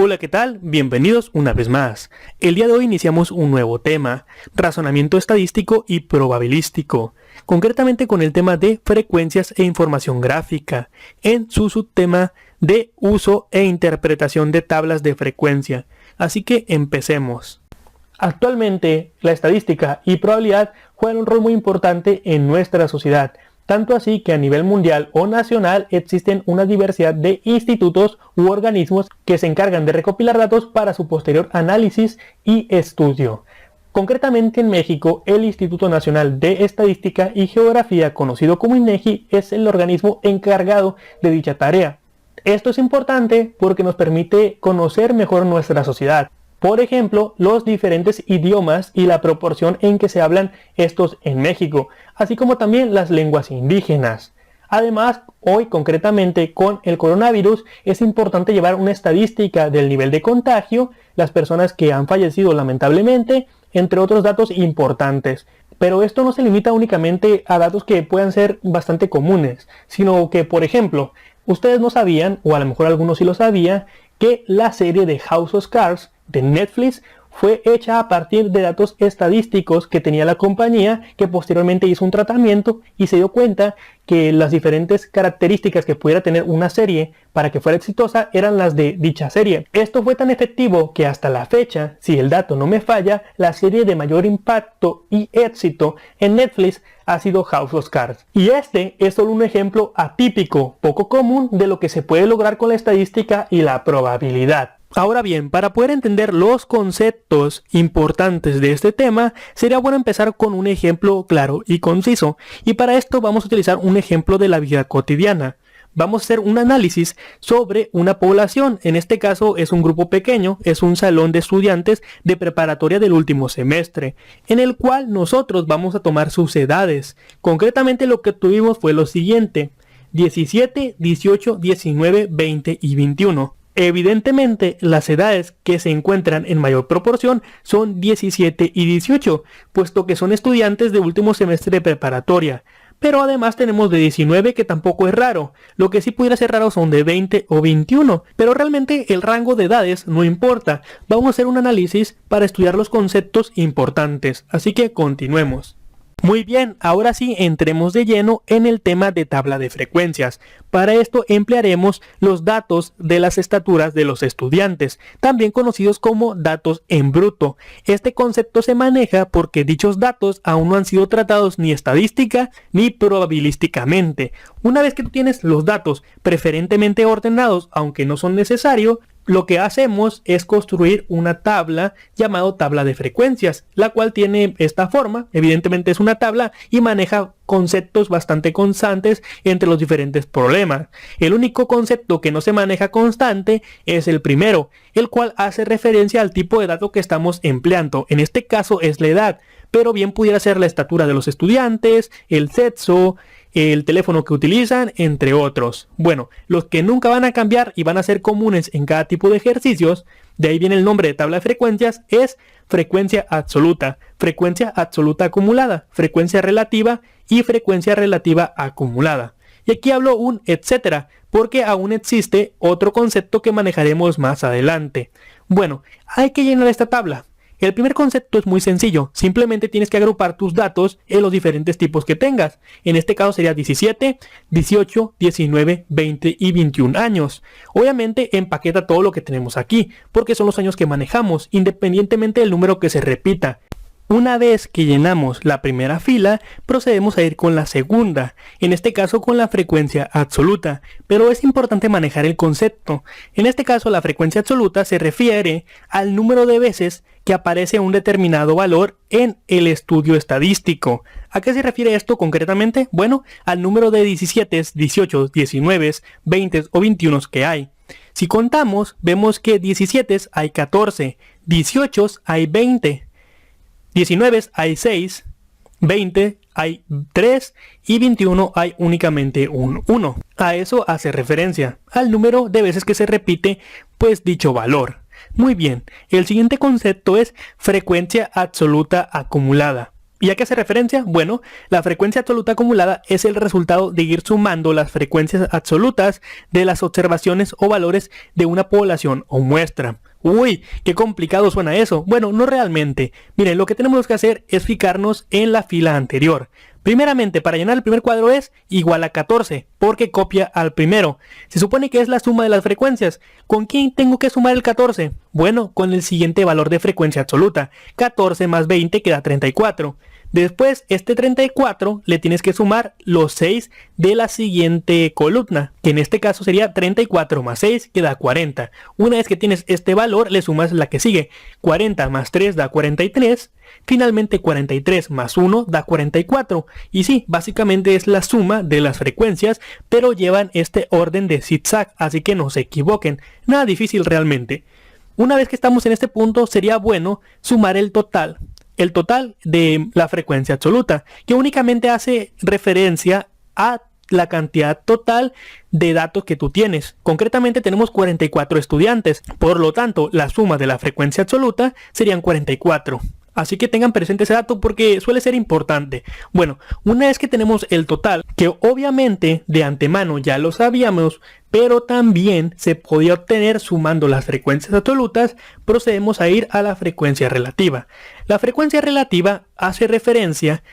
Hola, ¿qué tal? Bienvenidos una vez más. El día de hoy iniciamos un nuevo tema, razonamiento estadístico y probabilístico, concretamente con el tema de frecuencias e información gráfica, en su subtema de uso e interpretación de tablas de frecuencia. Así que empecemos. Actualmente, la estadística y probabilidad juegan un rol muy importante en nuestra sociedad, tanto así que a nivel mundial o nacional existen una diversidad de institutos u organismos que se encargan de recopilar datos para su posterior análisis y estudio. Concretamente en México, el Instituto Nacional de Estadística y Geografía, conocido como INEGI, es el organismo encargado de dicha tarea. Esto es importante porque nos permite conocer mejor nuestra sociedad. Por ejemplo, los diferentes idiomas y la proporción en que se hablan estos en México, así como también las lenguas indígenas. Además, hoy concretamente con el coronavirus es importante llevar una estadística del nivel de contagio, las personas que han fallecido lamentablemente, entre otros datos importantes. Pero esto no se limita únicamente a datos que puedan ser bastante comunes, sino que, por ejemplo, ustedes no sabían, o a lo mejor algunos sí lo sabían, que la serie de House of Cards de Netflix fue hecha a partir de datos estadísticos que tenía la compañía, que posteriormente hizo un tratamiento y se dio cuenta que las diferentes características que pudiera tener una serie para que fuera exitosa eran las de dicha serie. Esto fue tan efectivo que hasta la fecha, si el dato no me falla, la serie de mayor impacto y éxito en Netflix ha sido House of Cards. Y este es solo un ejemplo atípico, poco común, de lo que se puede lograr con la estadística y la probabilidad. Ahora bien, para poder entender los conceptos importantes de este tema, sería bueno empezar con un ejemplo claro y conciso. Y para esto vamos a utilizar un ejemplo de la vida cotidiana. Vamos a hacer un análisis sobre una población, en este caso es un grupo pequeño, es un salón de estudiantes de preparatoria del último semestre, en el cual nosotros vamos a tomar sus edades. Concretamente lo que tuvimos fue lo siguiente: 17, 18, 19, 20 y 21. Evidentemente, las edades que se encuentran en mayor proporción son 17 y 18, puesto que son estudiantes de último semestre de preparatoria. Pero además tenemos de 19, que tampoco es raro. Lo que sí pudiera ser raro son de 20 o 21. Pero realmente el rango de edades no importa. Vamos a hacer un análisis para estudiar los conceptos importantes. Así que continuemos. Muy bien, ahora sí entremos de lleno en el tema de tabla de frecuencias. Para esto emplearemos los datos de las estaturas de los estudiantes, también conocidos como datos en bruto. Este concepto se maneja porque dichos datos aún no han sido tratados ni estadística ni probabilísticamente. Una vez que tú tienes los datos preferentemente ordenados, aunque no son necesarios, lo que hacemos es construir una tabla llamada tabla de frecuencias, la cual tiene esta forma. Evidentemente es una tabla y maneja conceptos bastante constantes entre los diferentes problemas. El único concepto que no se maneja constante es el primero, el cual hace referencia al tipo de dato que estamos empleando. En este caso es la edad, pero bien pudiera ser la estatura de los estudiantes, el sexo, el teléfono que utilizan, entre otros. Bueno, los que nunca van a cambiar y van a ser comunes en cada tipo de ejercicios, de ahí viene el nombre de tabla de frecuencias, es frecuencia absoluta acumulada, frecuencia relativa y frecuencia relativa acumulada. Y aquí hablo un etcétera, porque aún existe otro concepto que manejaremos más adelante. Bueno, hay que llenar esta tabla. El primer concepto es muy sencillo, simplemente tienes que agrupar tus datos en los diferentes tipos que tengas. En este caso sería 17, 18, 19, 20 y 21 años. Obviamente empaqueta todo lo que tenemos aquí, porque son los años que manejamos, independientemente del número que se repita. Una vez que llenamos la primera fila, procedemos a ir con la segunda, en este caso con la frecuencia absoluta, pero es importante manejar el concepto. En este caso la frecuencia absoluta se refiere al número de veces que aparece un determinado valor en el estudio estadístico. ¿A qué se refiere esto concretamente? Bueno, al número de 17, 18, 19, 20 o 21 que hay. Si contamos, vemos que 17 hay 14, 18 hay 20, 19 hay 6, 20 hay 3 y 21 hay únicamente un 1. A eso hace referencia, al número de veces que se repite pues dicho valor. Muy bien, el siguiente concepto es frecuencia absoluta acumulada. ¿Y a qué hace referencia? Bueno, la frecuencia absoluta acumulada es el resultado de ir sumando las frecuencias absolutas de las observaciones o valores de una población o muestra. Uy, qué complicado suena eso. Bueno, no realmente. Miren, lo que tenemos que hacer es fijarnos en la fila anterior. Primeramente, para llenar el primer cuadro es igual a 14, porque copia al primero. Se supone que es la suma de las frecuencias. ¿Con quién tengo que sumar el 14? Bueno, con el siguiente valor de frecuencia absoluta. 14 más 20 queda 34. Después, este 34 le tienes que sumar los 6 de la siguiente columna, que en este caso sería 34 más 6 que da 40. Una vez que tienes este valor, le sumas la que sigue. 40 más 3 da 43. Finalmente, 43 más 1 da 44. Y sí, básicamente es la suma de las frecuencias, pero llevan este orden de zigzag, así que no se equivoquen. Nada difícil realmente. Una vez que estamos en este punto, sería bueno sumar el total de la frecuencia absoluta, que únicamente hace referencia a la cantidad total de datos que tú tienes. Concretamente tenemos 44 estudiantes, por lo tanto la suma de la frecuencia absoluta serían 44. Así que tengan presente ese dato porque suele ser importante. Bueno, una vez que tenemos el total, que obviamente de antemano ya lo sabíamos, pero también se podía obtener sumando las frecuencias absolutas, procedemos a ir a la frecuencia relativa. La frecuencia relativa hace referencia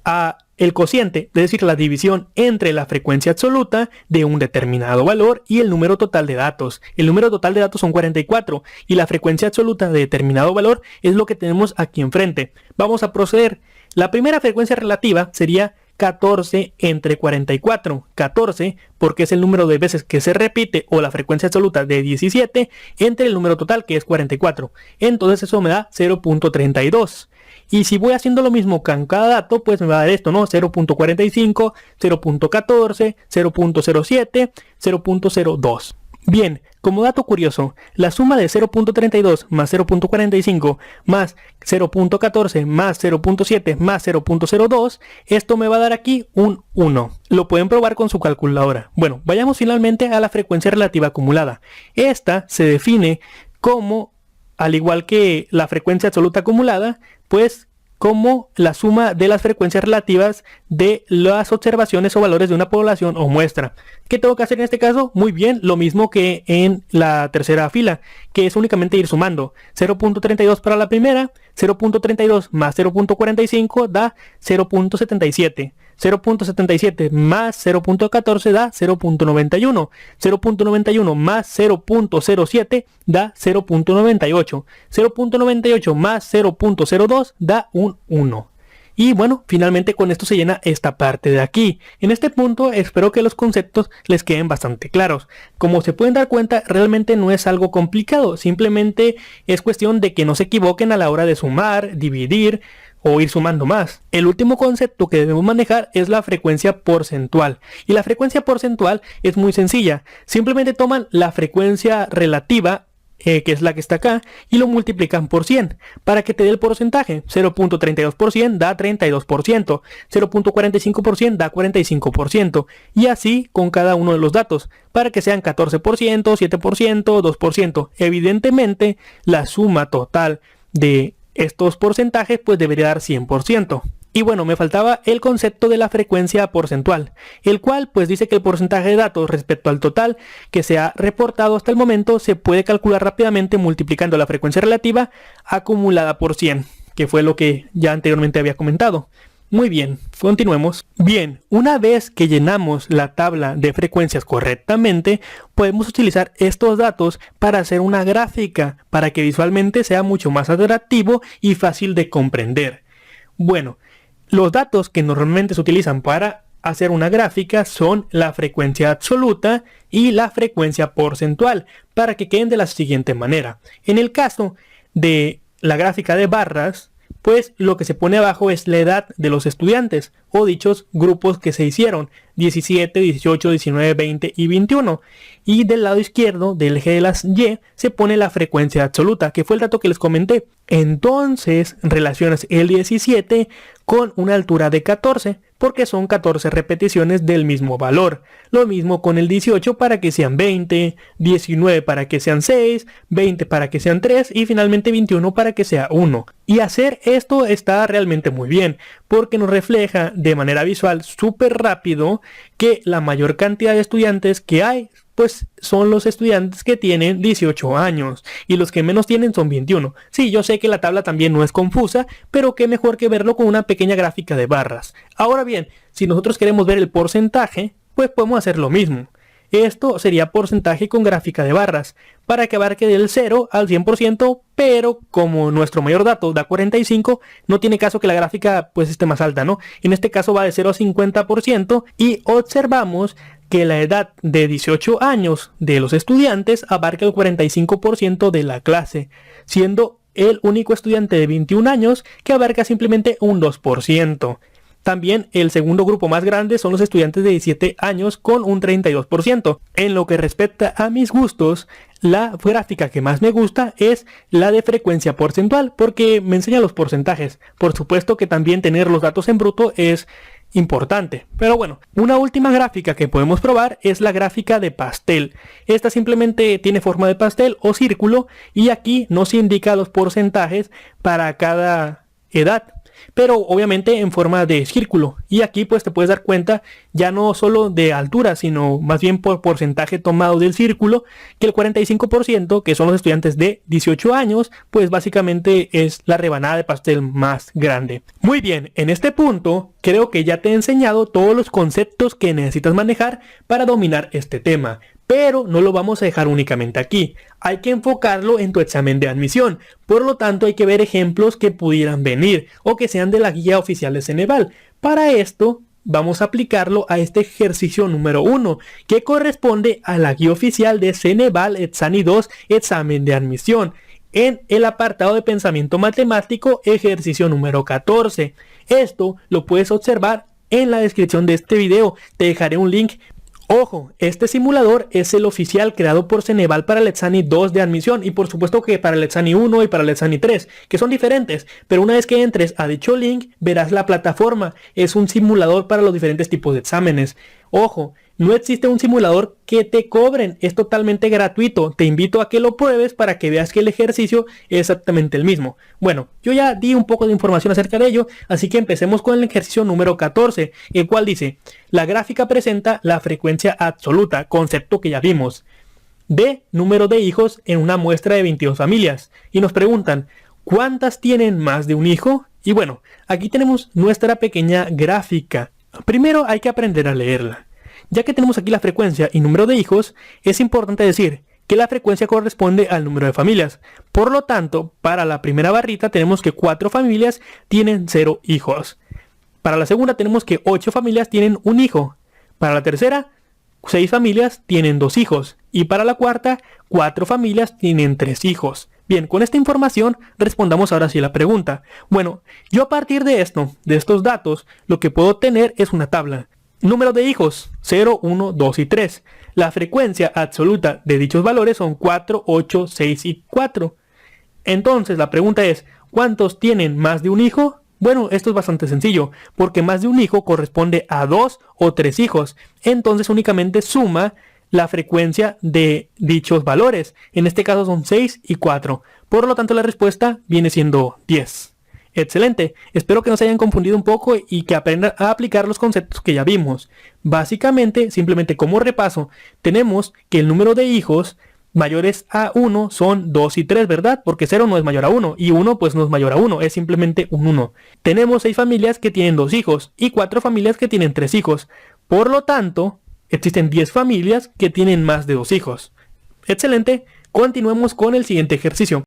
a el cociente, es decir, la división entre la frecuencia absoluta de un determinado valor y el número total de datos. El número total de datos son 44 y la frecuencia absoluta de determinado valor es lo que tenemos aquí enfrente. Vamos a proceder. La primera frecuencia relativa sería 14 entre 44. 14 porque es el número de veces que se repite o la frecuencia absoluta de 17 entre el número total que es 44. Entonces eso me da 0.32. Y si voy haciendo lo mismo con cada dato, pues me va a dar esto, ¿no? 0.45, 0.14, 0.07, 0.02. Bien, como dato curioso, la suma de 0.32 más 0.45 más 0.14 más 0.7 más 0.02, esto me va a dar aquí un 1. Lo pueden probar con su calculadora. Bueno, vayamos finalmente a la frecuencia relativa acumulada. Esta se define como, al igual que la frecuencia absoluta acumulada, pues como la suma de las frecuencias relativas de las observaciones o valores de una población o muestra. ¿Qué tengo que hacer en este caso? Muy bien, lo mismo que en la tercera fila, que es únicamente ir sumando. 0.32 para la primera, 0.32 más 0.45 da 0.77. 0.77 más 0.14 da 0.91. 0.91 más 0.07 da 0.98. 0.98 más 0.02 da un 1. Y bueno, finalmente con esto se llena esta parte de aquí. En este punto espero que los conceptos les queden bastante claros. Como se pueden dar cuenta, realmente no es algo complicado. Simplemente es cuestión de que no se equivoquen a la hora de sumar, dividir o ir sumando más. El último concepto que debemos manejar es la frecuencia porcentual. Y la frecuencia porcentual es muy sencilla. Simplemente toman la frecuencia relativa, que es la que está acá, y lo multiplican por 100 para que te dé el porcentaje. 0.32% da 32%, 0.45% da 45%, y así con cada uno de los datos, para que sean 14%, 7%, 2%. Evidentemente, la suma total de estos porcentajes pues debería dar 100%. Y bueno, me faltaba el concepto de la frecuencia porcentual, el cual pues dice que el porcentaje de datos respecto al total que se ha reportado hasta el momento se puede calcular rápidamente multiplicando la frecuencia relativa acumulada por 100, que fue lo que ya anteriormente había comentado. Muy bien, continuemos. Bien, una vez que llenamos la tabla de frecuencias correctamente, podemos utilizar estos datos para hacer una gráfica, para que visualmente sea mucho más atractivo y fácil de comprender. Bueno, los datos que normalmente se utilizan para hacer una gráfica son la frecuencia absoluta y la frecuencia porcentual, para que queden de la siguiente manera. En el caso de la gráfica de barras, pues lo que se pone abajo es la edad de los estudiantes o dichos grupos que se hicieron, 17, 18, 19, 20 y 21. Y del lado izquierdo del eje de las Y se pone la frecuencia absoluta, que fue el dato que les comenté. Entonces relacionas el 17 con una altura de 14, porque son 14 repeticiones del mismo valor. Lo mismo con el 18 para que sean 20, 19 para que sean 6, 20 para que sean 3 y finalmente 21 para que sea 1. Y hacer esto está realmente muy bien, porque nos refleja de manera visual súper rápido que la mayor cantidad de estudiantes que hay pues son los estudiantes que tienen 18 años y los que menos tienen son 21. Sí, yo sé que la tabla también no es confusa, pero qué mejor que verlo con una pequeña gráfica de barras. Ahora bien, si nosotros queremos ver el porcentaje, pues podemos hacer lo mismo. Esto sería porcentaje con gráfica de barras, para que abarque del 0 al 100%, pero como nuestro mayor dato da 45, no tiene caso que la gráfica pues esté más alta, ¿no? En este caso va de 0 a 50% y observamos que la edad de 18 años de los estudiantes abarca el 45% de la clase, siendo el único estudiante de 21 años que abarca simplemente un 2%. También el segundo grupo más grande son los estudiantes de 17 años con un 32%. En lo que respecta a mis gustos, la gráfica que más me gusta es la de frecuencia porcentual porque me enseña los porcentajes. Por supuesto que también tener los datos en bruto es importante. Pero bueno, una última gráfica que podemos probar es la gráfica de pastel. Esta simplemente tiene forma de pastel o círculo y aquí nos indica los porcentajes para cada edad, pero obviamente en forma de círculo. Y aquí pues te puedes dar cuenta ya no solo de altura, sino más bien por porcentaje tomado del círculo, que el 45%, que son los estudiantes de 18 años, pues básicamente es la rebanada de pastel más grande. Muy bien, en este punto creo que ya te he enseñado todos los conceptos que necesitas manejar para dominar este tema. Pero no lo vamos a dejar únicamente aquí, hay que enfocarlo en tu examen de admisión, por lo tanto hay que ver ejemplos que pudieran venir o que sean de la guía oficial de Ceneval. Para esto vamos a aplicarlo a este ejercicio número 1, que corresponde a la guía oficial de Ceneval Etsani 2 examen de admisión, en el apartado de pensamiento matemático ejercicio número 14. Esto lo puedes observar en la descripción de este video, te dejaré un link. Ojo, este simulador es el oficial creado por Ceneval para el Etsani 2 de admisión y por supuesto que para el Etsani 1 y para el Etsani 3, que son diferentes, pero una vez que entres a dicho link verás la plataforma, es un simulador para los diferentes tipos de exámenes. Ojo, no existe un simulador que te cobren, es totalmente gratuito, te invito a que lo pruebes para que veas que el ejercicio es exactamente el mismo. Bueno, yo ya di un poco de información acerca de ello, así que empecemos con el ejercicio número 14, el cual dice, la gráfica presenta la frecuencia absoluta, concepto que ya vimos, de número de hijos en una muestra de 22 familias, y nos preguntan, ¿cuántas tienen más de un hijo? Y bueno, aquí tenemos nuestra pequeña gráfica. Primero hay que aprender a leerla. Ya que tenemos aquí la frecuencia y número de hijos, es importante decir que la frecuencia corresponde al número de familias. Por lo tanto, para la primera barrita tenemos que 4 familias tienen 0 hijos. Para la segunda tenemos que 8 familias tienen un hijo. Para la tercera, 6 familias tienen 2 hijos. Y para la cuarta, 4 familias tienen 3 hijos. Bien, con esta información respondamos ahora sí la pregunta. Bueno, yo a partir de esto, de estos datos, lo que puedo tener es una tabla. Número de hijos, 0, 1, 2 y 3. La frecuencia absoluta de dichos valores son 4, 8, 6 y 4. Entonces la pregunta es, ¿cuántos tienen más de un hijo? Bueno, esto es bastante sencillo, porque más de un hijo corresponde a 2 o 3 hijos. Entonces únicamente suma la frecuencia de dichos valores. En este caso son 6 y 4. Por lo tanto la respuesta viene siendo 10. Excelente, espero que no se hayan confundido un poco y que aprendan a aplicar los conceptos que ya vimos. Básicamente, simplemente como repaso, tenemos que el número de hijos mayores a 1 son 2 y 3, ¿verdad? Porque 0 no es mayor a 1 y 1 pues no es mayor a 1, es simplemente un 1. Tenemos 6 familias que tienen 2 hijos y 4 familias que tienen 3 hijos. Por lo tanto, existen 10 familias que tienen más de 2 hijos. Excelente, continuemos con el siguiente ejercicio.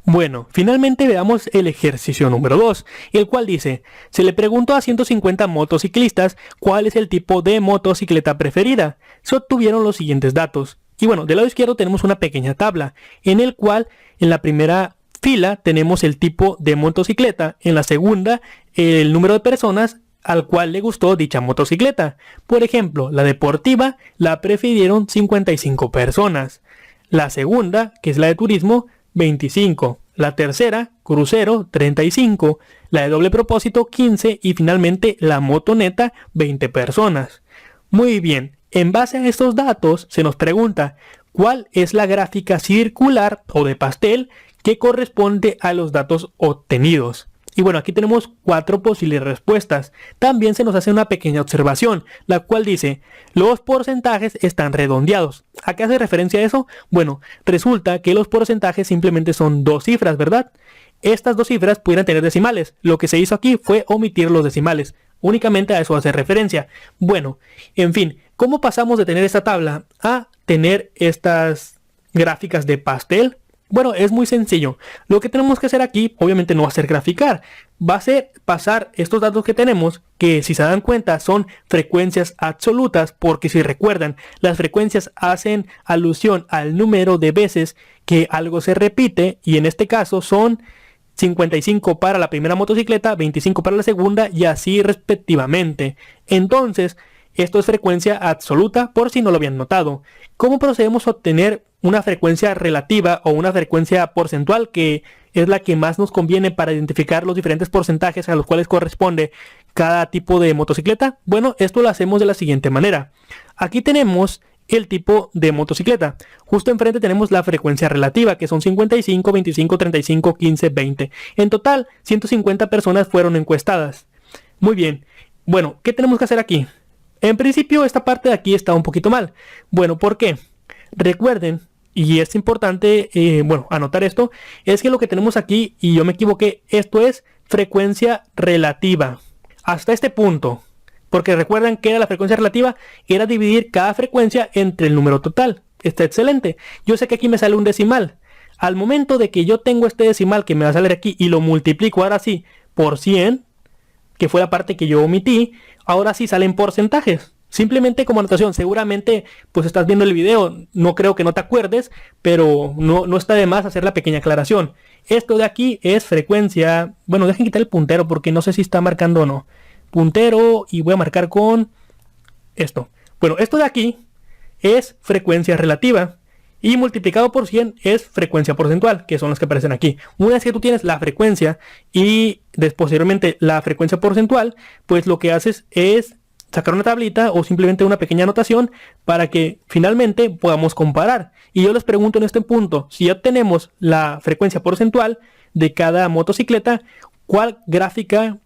Bueno, finalmente veamos el ejercicio número 2, el cual dice, se le preguntó a 150 motociclistas cuál es el tipo de motocicleta preferida. Se obtuvieron los siguientes datos. Y bueno, del lado izquierdo tenemos una pequeña tabla, en el cual en la primera fila tenemos el tipo de motocicleta, en la segunda el número de personas al cual le gustó dicha motocicleta. Por ejemplo, la deportiva la prefirieron 55 personas. La segunda, que es la de turismo, 25. la tercera, crucero, 35, la de doble propósito, 15 y finalmente la motoneta, 20 personas. Muy bien, en base a estos datos se nos pregunta cuál es la gráfica circular o de pastel que corresponde a los datos obtenidos. Y bueno, aquí tenemos 4 posibles respuestas. También se nos hace una pequeña observación, la cual dice, los porcentajes están redondeados. ¿A qué hace referencia eso? Bueno, resulta que los porcentajes simplemente son 2 cifras, ¿verdad? Estas 2 cifras pudieran tener decimales. Lo que se hizo aquí fue omitir los decimales. Únicamente a eso hace referencia. Bueno, en fin, ¿cómo pasamos de tener esta tabla a tener estas gráficas de pastel? Bueno, es muy sencillo. Lo que tenemos que hacer aquí, obviamente no va a ser graficar, va a ser pasar estos datos que tenemos, que si se dan cuenta son frecuencias absolutas, porque si recuerdan, las frecuencias hacen alusión al número de veces que algo se repite, y en este caso son 55 para la primera motocicleta, 25 para la segunda y así respectivamente. Entonces, esto es frecuencia absoluta por si no lo habían notado. ¿Cómo procedemos a obtener una frecuencia relativa o una frecuencia porcentual, que es la que más nos conviene para identificar los diferentes porcentajes a los cuales corresponde cada tipo de motocicleta? Bueno, esto lo hacemos de la siguiente manera. Aquí tenemos el tipo de motocicleta. Justo enfrente tenemos la frecuencia relativa, que son 55, 25, 35, 15, 20. En total, 150 personas fueron encuestadas. Muy bien. Bueno, ¿qué tenemos que hacer aquí? En principio, esta parte de aquí está un poquito mal. Bueno, ¿por qué? Recuerden, y es importante, anotar esto, es que lo que tenemos aquí, y yo me equivoqué, esto es frecuencia relativa. Hasta este punto. Porque recuerdan que era la frecuencia relativa, era dividir cada frecuencia entre el número total. Está excelente. Yo sé que aquí me sale un decimal. Al momento de que yo tengo este decimal que me va a salir aquí y lo multiplico ahora sí por 100, que fue la parte que yo omití, ahora sí salen porcentajes. Simplemente como anotación, seguramente pues estás viendo el video, no creo que no te acuerdes, pero no está de más hacer la pequeña aclaración. Esto de aquí es frecuencia, bueno, dejen quitar el puntero porque no sé si está marcando o no. Puntero y voy a marcar con esto. Bueno, esto de aquí es frecuencia relativa y multiplicado por 100 es frecuencia porcentual, que son las que aparecen aquí. Una vez que tú tienes la frecuencia y posteriormente la frecuencia porcentual, pues lo que haces es sacar una tablita o simplemente una pequeña anotación para que finalmente podamos comparar. Y yo les pregunto en este punto, si ya tenemos la frecuencia porcentual de cada motocicleta, ¿cuál gráfica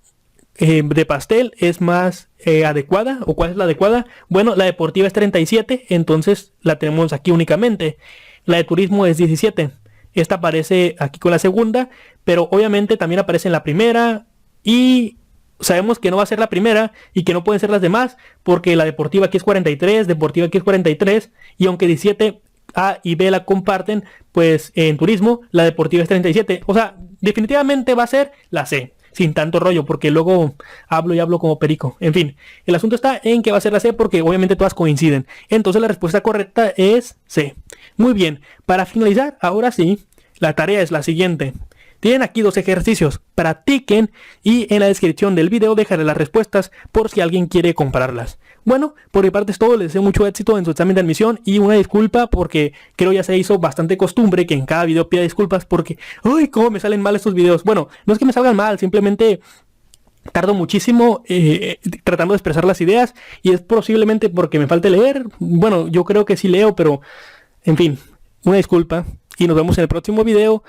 de pastel es más adecuada o cuál es la adecuada? Bueno, la deportiva es 37, entonces la tenemos aquí únicamente. La de turismo es 17. Esta aparece aquí con la segunda, pero obviamente también aparece en la primera y sabemos que no va a ser la primera y que no pueden ser las demás porque la deportiva aquí es 43, deportiva aquí es 43 y aunque 17 A y B la comparten, pues en turismo la deportiva es 37. O sea, definitivamente va a ser la C. Sin tanto rollo, porque luego hablo como perico. En fin, el asunto está en que va a ser la C porque obviamente todas coinciden. Entonces la respuesta correcta es C. Muy bien, para finalizar, ahora sí, la tarea es la siguiente. Tienen aquí 2 ejercicios, practiquen y en la descripción del video dejaré las respuestas por si alguien quiere compararlas. Bueno, por mi parte es todo, les deseo mucho éxito en su examen de admisión y una disculpa porque creo ya se hizo bastante costumbre que en cada video pida disculpas porque ¡ay, cómo me salen mal estos videos! Bueno, no es que me salgan mal, simplemente tardo muchísimo tratando de expresar las ideas y es posiblemente porque me falte leer. Bueno, yo creo que sí leo, pero en fin, una disculpa y nos vemos en el próximo video.